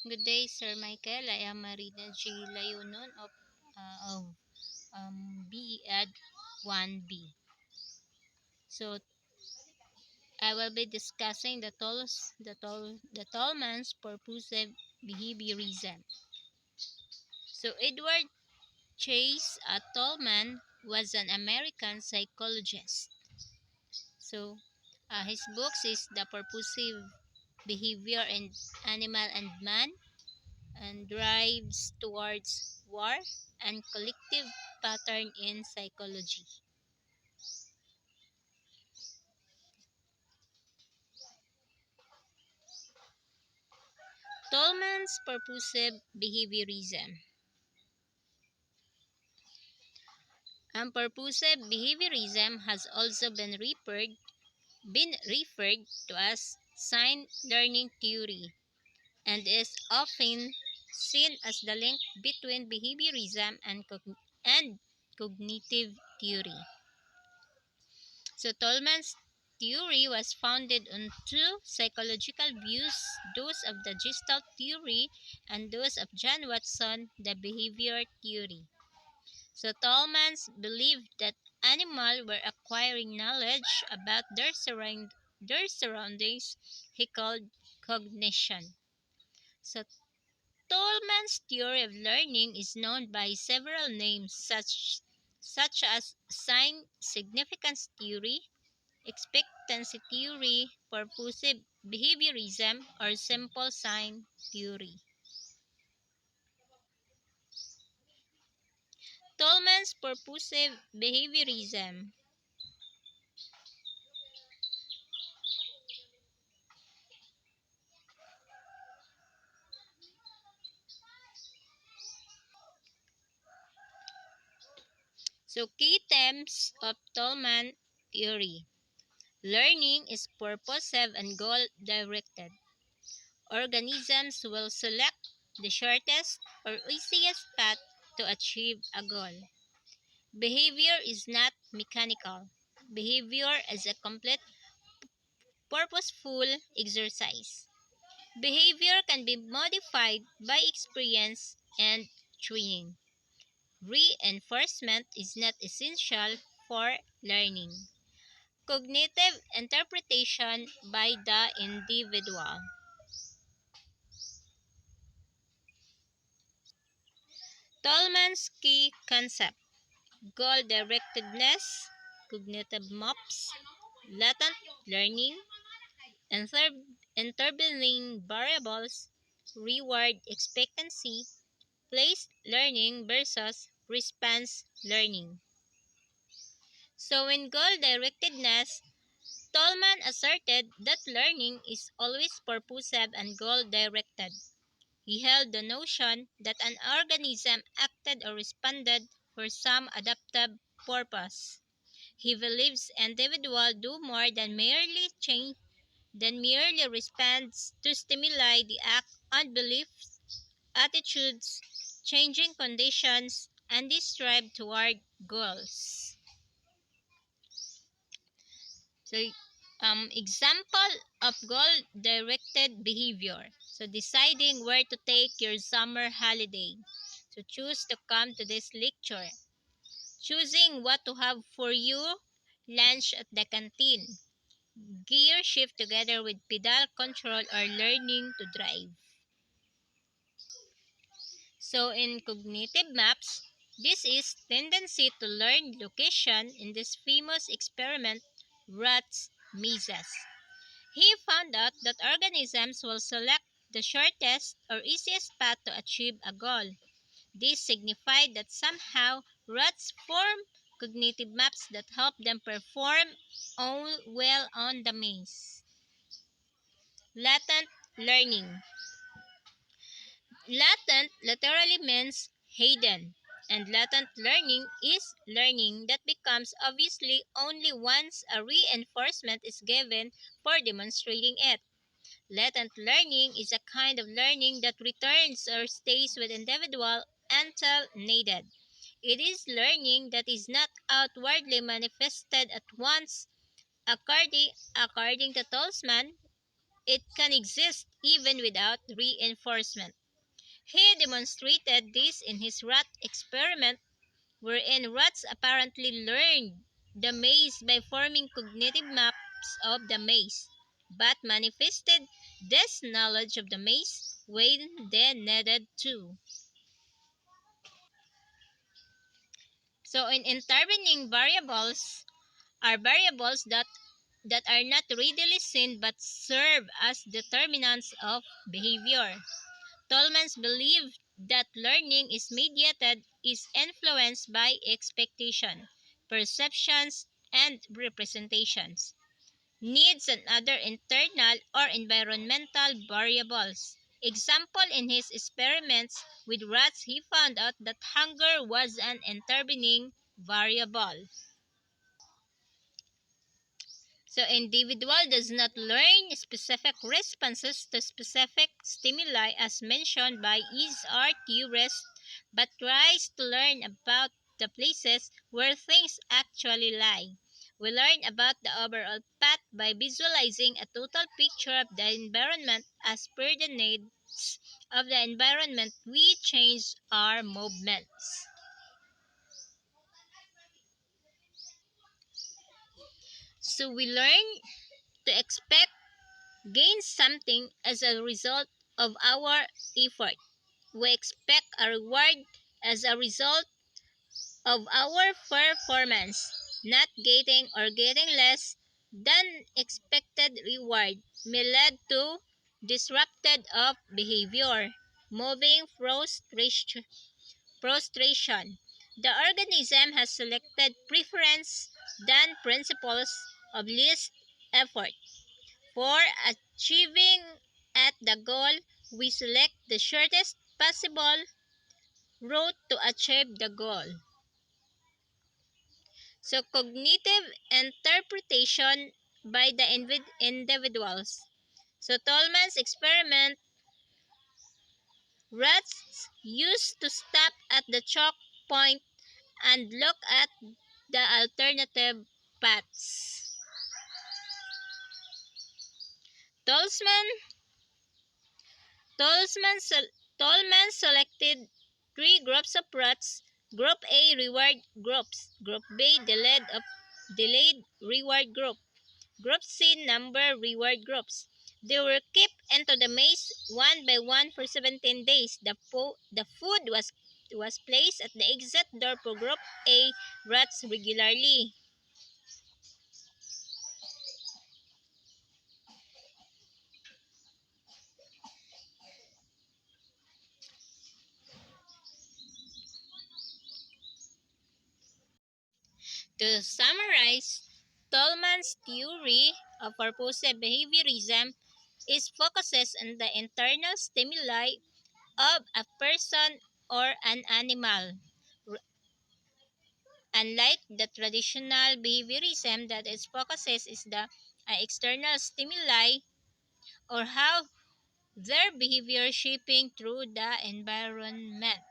Good day, Sir Michael. I am Marina G. Layunon of BEd 1B. So I will be discussing the Tolman's purposive behaviorism. So Edward Chase Tolman was an American psychologist. So his books is The Purposive Behavior in Animal and Man, and drives towards war and collective pattern in psychology. Tolman's purposive behaviorism. Purposive behaviorism has also been referred to as sign learning theory and is often seen as the link between behaviorism and cognitive theory. So Tolman's theory was founded on two psychological views, those of the Gestalt theory and those of John Watson, the behavior theory. So Tolman's believed that animals were acquiring knowledge about their surroundings he called cognition. So Tolman's theory of learning is known by several names such as sign significance theory, expectancy theory, purposive behaviorism, or simple sign theory. Tolman's purposive behaviorism. So, key themes of Tolman theory. Learning is purposive and goal directed. Organisms will select the shortest or easiest path to achieve a goal. Behavior is not mechanical. Behavior is a complete purposeful exercise. Behavior can be modified by experience and training. Reinforcement is not essential for learning. Cognitive interpretation by the individual. Tolman's key concept: goal directedness, cognitive maps, latent learning, intervening variables, reward expectancy, placed learning versus response learning. So in goal-directedness, Tolman asserted that learning is always purposive and goal-directed. He held the notion that an organism acted or responded for some adaptive purpose. He believes individuals do more than merely responds to stimuli, the act on beliefs, attitudes, changing conditions, and they strive toward goals. So, example of goal-directed behavior. So, deciding where to take your summer holiday. So, choose to come to this lecture. Choosing what to have for you lunch at the canteen. Gear shift together with pedal control or learning to drive. So in cognitive maps, this is tendency to learn location in this famous experiment, rats mazes. He found out that organisms will select the shortest or easiest path to achieve a goal. This signified that somehow rats form cognitive maps that help them perform well on the maze. Latent learning. Latent literally means hidden, and latent learning is learning that becomes obviously only once a reinforcement is given for demonstrating it. Latent learning is a kind of learning that returns or stays with individual until needed. It is learning that is not outwardly manifested at once. According to Tolman, it can exist even without reinforcement. He demonstrated this in his rat experiment, wherein rats apparently learned the maze by forming cognitive maps of the maze, but manifested this knowledge of the maze when they needed to. So, in intervening variables are variables that are not readily seen but serve as determinants of behavior. Tolman's believed that learning is influenced by expectation, perceptions, and representations, needs, and other internal or environmental variables. Example, in his experiments with rats, he found out that hunger was an intervening variable. So individual does not learn specific responses to specific stimuli as mentioned by Is.R. Tourist, but tries to learn about the places where things actually lie. We learn about the overall path by visualizing a total picture of the environment. As per the needs of the environment, we change our movements. So we learn to expect gain something as a result of our effort. We expect a reward as a result of our performance. Not getting or getting less than expected reward may lead to disrupted of behavior, moving prostration. The organism has selected preference than principles of least effort. For achieving at the goal, we select the shortest possible route to achieve the goal. So cognitive interpretation by the individuals. So Tolman's experiment, rats used to stop at the chalk point and look at the alternative paths. Tolman Tolman, Tolman selected three groups of rats. Group A reward groups, Group B delayed reward group, Group C number reward groups. They were kept into the maze one by one for 17 days. The food was placed at the exit door for Group A rats regularly. To summarize, Tolman's theory of purposive behaviorism is focuses on the internal stimuli of a person or an animal. Unlike the traditional behaviorism that its focuses is the external stimuli or how their behavior shaping through the environment.